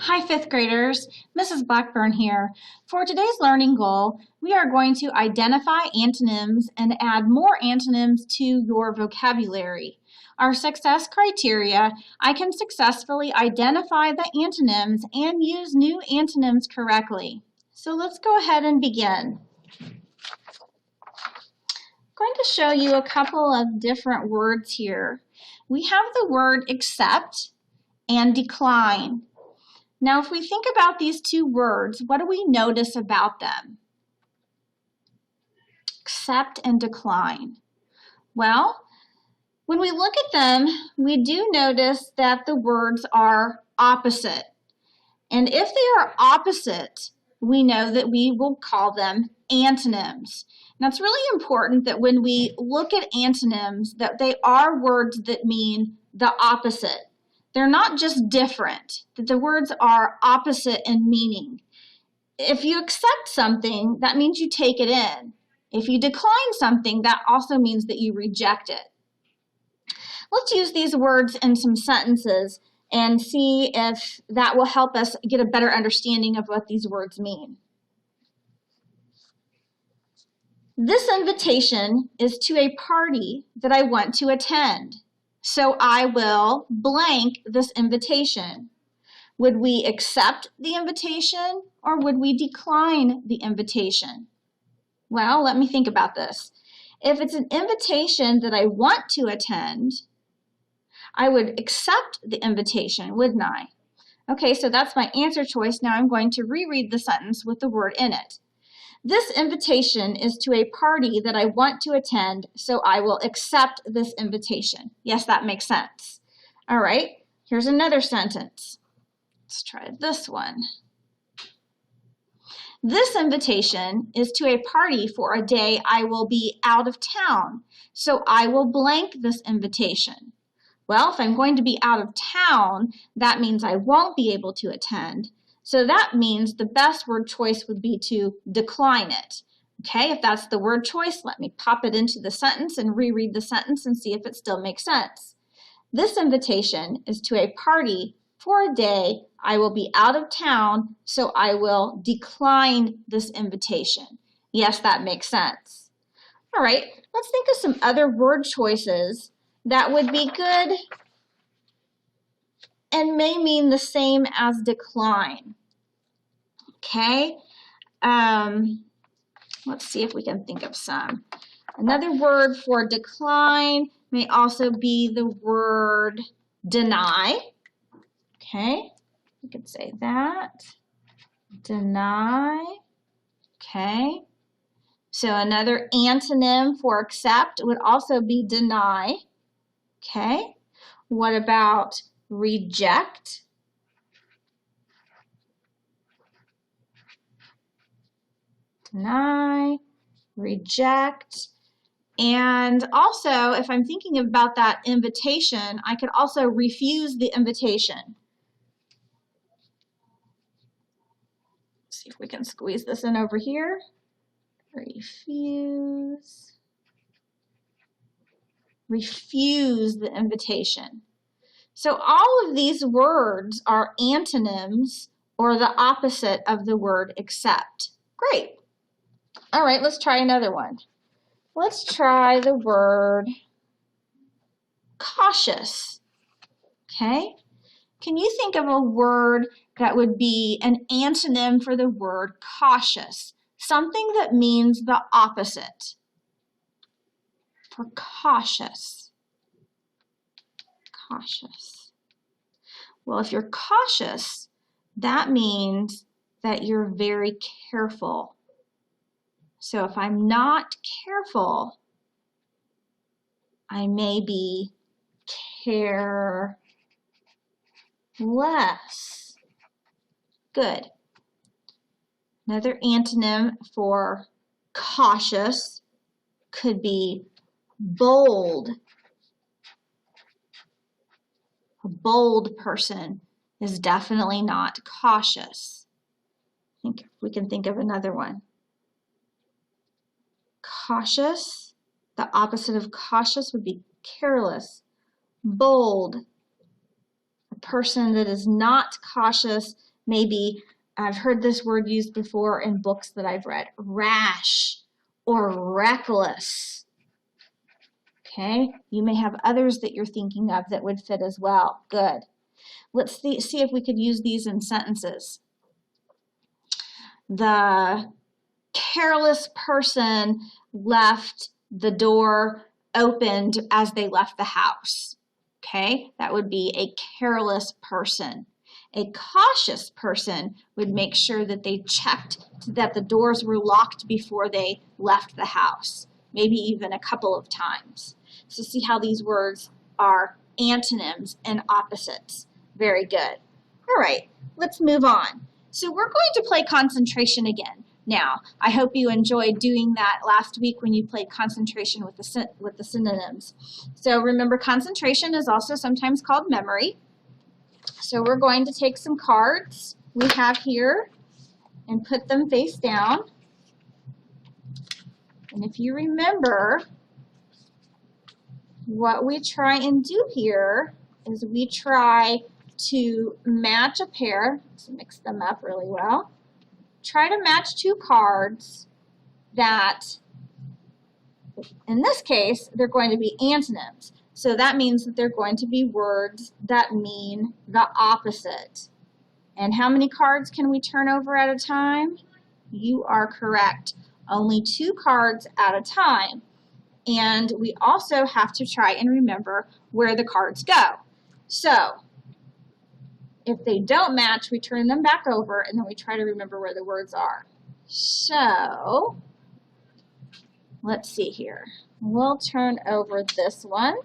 Hi, fifth graders. Mrs. Blackburn here. For today's learning goal, we are going to identify antonyms and add more antonyms to your vocabulary. Our success criteria: I can successfully identify the antonyms and use new antonyms correctly. So let's go ahead and begin. I'm going to show you a couple of different words here. We have the word accept and decline. Now, if we think about these two words, what do we notice about them? Accept and decline. Well, when we look at them, we do notice that the words are opposite. And if they are opposite, we know that we will call them antonyms. Now, it's really important that when we look at antonyms, that they are words that mean the opposite. They're not just different, that the words are opposite in meaning. If you accept something, that means you take it in. If you decline something, that also means that you reject it. Let's use these words in some sentences and see if that will help us get a better understanding of what these words mean. This invitation is to a party that I want to attend. So I will blank this invitation. Would we accept the invitation or would we decline the invitation? Well, let me think about this. If it's an invitation that I want to attend, I would accept the invitation, wouldn't I? Okay, so that's my answer choice. Now I'm going to reread the sentence with the word in it. This invitation is to a party that I want to attend, so I will accept this invitation. Yes, that makes sense. All right, here's another sentence. Let's try this one. This invitation is to a party for a day I will be out of town, so I will blank this invitation. Well, if I'm going to be out of town, that means I won't be able to attend. So that means the best word choice would be to decline it. Okay, if that's the word choice, let me pop it into the sentence and reread the sentence and see if it still makes sense. This invitation is to a party for a day I will be out of town, so I will decline this invitation. Yes, that makes sense. All right, let's think of some other word choices that would be good and may mean the same as decline. Okay, let's see if we can think of some. Another word for decline may also be the word deny. Okay, we could say that. Deny. Okay, so another antonym for accept would also be deny. Okay, what about reject? Deny, reject, and also if I'm thinking about that invitation, I could also refuse the invitation. Let's see if we can squeeze this in over here. Refuse. Refuse the invitation. So all of these words are antonyms or the opposite of the word accept. Great. All right, let's try another one. Let's try the word cautious. Okay? Can you think of a word that would be an antonym for the word cautious? Something that means the opposite. For cautious. Cautious. Well, if you're cautious, that means that you're very careful. So if I'm not careful, I may be careless. Good. Another antonym for cautious could be bold. A bold person is definitely not cautious. I think we can think of another one. Cautious, the opposite of cautious would be careless. Bold, a person that is not cautious Maybe I've heard this word used before in books that I've read, rash or reckless. Okay, you may have others that you're thinking of that would fit as well. Good. Let's see if we could use these in sentences. The careless person left the door opened as they left the house. Okay, that would be a careless person. A cautious person would make sure that they checked that the doors were locked before they left the house, maybe even a couple of times. So see how these words are antonyms and opposites. Very good. All right, let's move on. So we're going to play concentration again. Now, I hope you enjoyed doing that last week when you played concentration with the synonyms. So remember, concentration is also sometimes called memory. So we're going to take some cards we have here and put them face down. And if you remember, what we try and do here is we try to match a pair. Let's mix them up really well. Try to match two cards that, in this case, they're going to be antonyms. So that means that they're going to be words that mean the opposite. And how many cards can we turn over at a time? You are correct. Only 2 cards at a time. And we also have to try and remember where the cards go. So if they don't match, we turn them back over and then we try to remember where the words are. So let's see here. We'll turn over this one.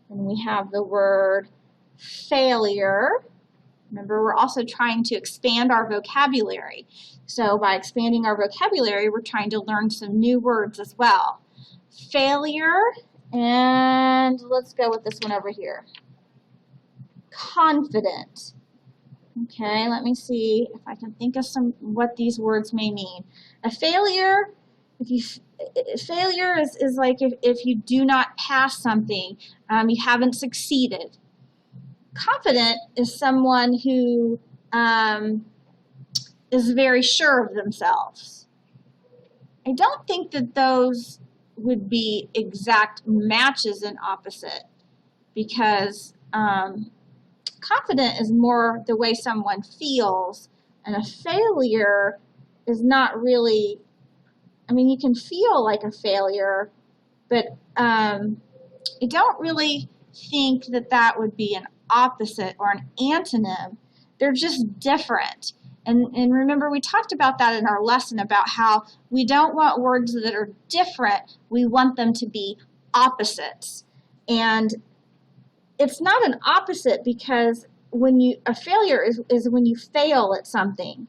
And we have the word failure. Remember, we're also trying to expand our vocabulary. So by expanding our vocabulary, we're trying to learn some new words as well. Failure, and let's go with this one over here. Confident. Okay, let me see if I can think of what these words may mean. A failure, failure is like if you do not pass something, you haven't succeeded. Confident is someone who is very sure of themselves. I don't think that those would be exact matches in opposite, because confident is more the way someone feels, and a failure is not really, I mean, you can feel like a failure, but I don't really think that that would be an opposite or an antonym. They're just different. And remember, we talked about that in our lesson about how we don't want words that are different. We want them to be opposites. And it's not an opposite because a failure is when you fail at something.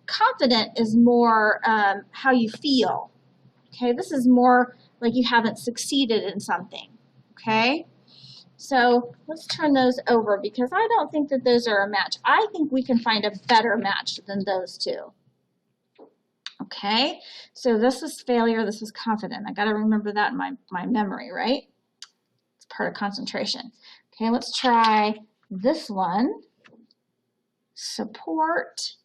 Confident is more how you feel. Okay, this is more like you haven't succeeded in something. Okay, so let's turn those over because I don't think that those are a match. I think we can find a better match than those two. Okay, so this is failure, this is confident. I got to remember that in my memory, right? It's part of concentration. Okay, let's try this one. Support.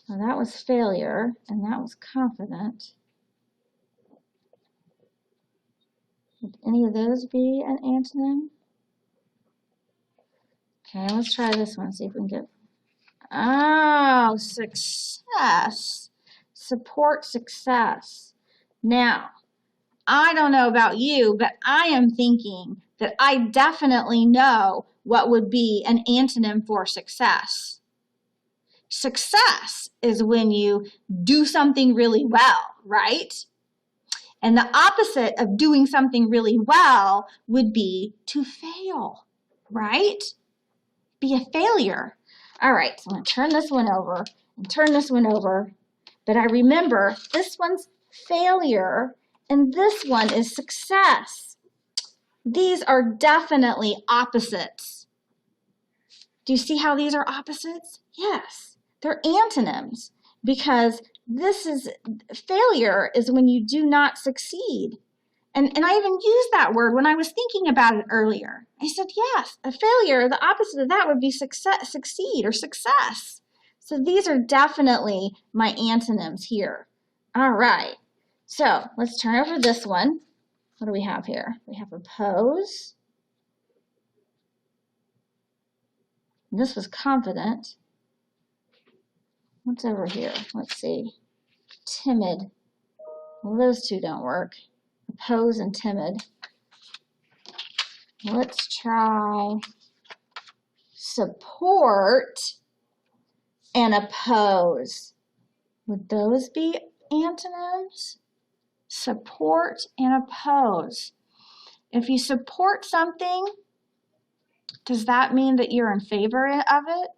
Well, that was failure, and that was confident. Would any of those be an antonym? Okay, let's try this one, see if we can get... Oh, success. Support success. Now, I don't know about you, but I am thinking that I definitely know what would be an antonym for success. Success is when you do something really well, right? And the opposite of doing something really well would be to fail, right? Be a failure. All right, so I'm going to turn this one over and turn this one over. But I remember this one's failure and this one is success. These are definitely opposites. Do you see how these are opposites? Yes, they're antonyms because failure is when you do not succeed. And I even used that word when I was thinking about it earlier. I said, yes, a failure, the opposite of that would be succeed or success. So these are definitely my antonyms here. All right, so let's turn over this one. What do we have here? We have oppose. This was confident. What's over here? Let's see. Timid. Well, those two don't work. Oppose and timid. Let's try support and oppose. Would those be antonyms? Support and oppose. If you support something, does that mean that you're in favor of it?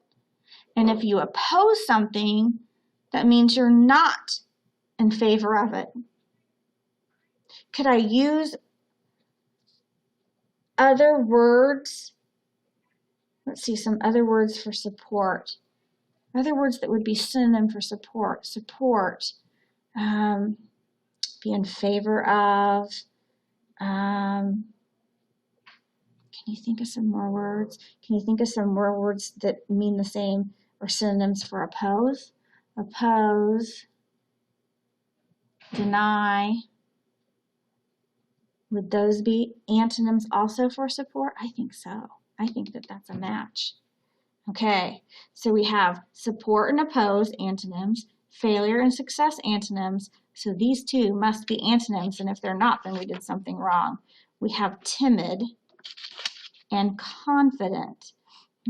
And if you oppose something, that means you're not in favor of it. Could I use other words? Let's see, some other words for support. Other words that would be synonym for support. Support, be in favor of. Can you think of some more words? Can you think of some more words that mean the same or synonyms for oppose? Oppose, deny. Would those be antonyms also for support? I think so. I think that that's a match. Okay, so we have support and oppose antonyms, failure and success antonyms. So these two must be antonyms, and if they're not, then we did something wrong. We have timid and confident.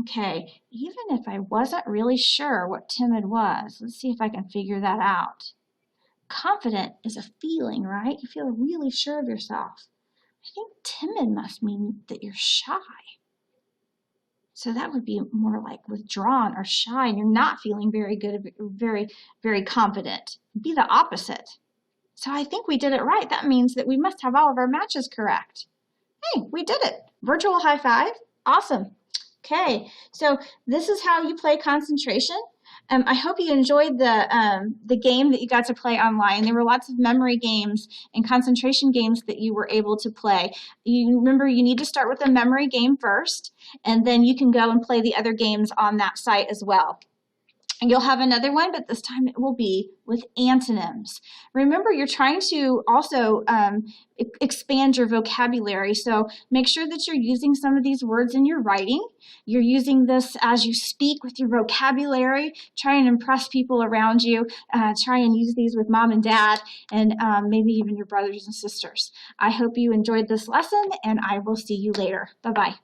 Okay, even if I wasn't really sure what timid was, let's see if I can figure that out. Confident is a feeling, right? You feel really sure of yourself. I think timid must mean that you're shy. So that would be more like withdrawn or shy, and you're not feeling very good, very confident. Be the opposite. So I think we did it right. That means that we must have all of our matches correct. Hey, we did it. Virtual high five. Awesome. Okay, so this is how you play concentration. I hope you enjoyed the game that you got to play online. There were lots of memory games and concentration games that you were able to play. You remember, you need to start with a memory game first, and then you can go and play the other games on that site as well. And you'll have another one, but this time it will be with antonyms. Remember, you're trying to also expand your vocabulary, so make sure that you're using some of these words in your writing. You're using this as you speak with your vocabulary. Try and impress people around you. Try and use these with mom and dad, and maybe even your brothers and sisters. I hope you enjoyed this lesson, and I will see you later. Bye-bye.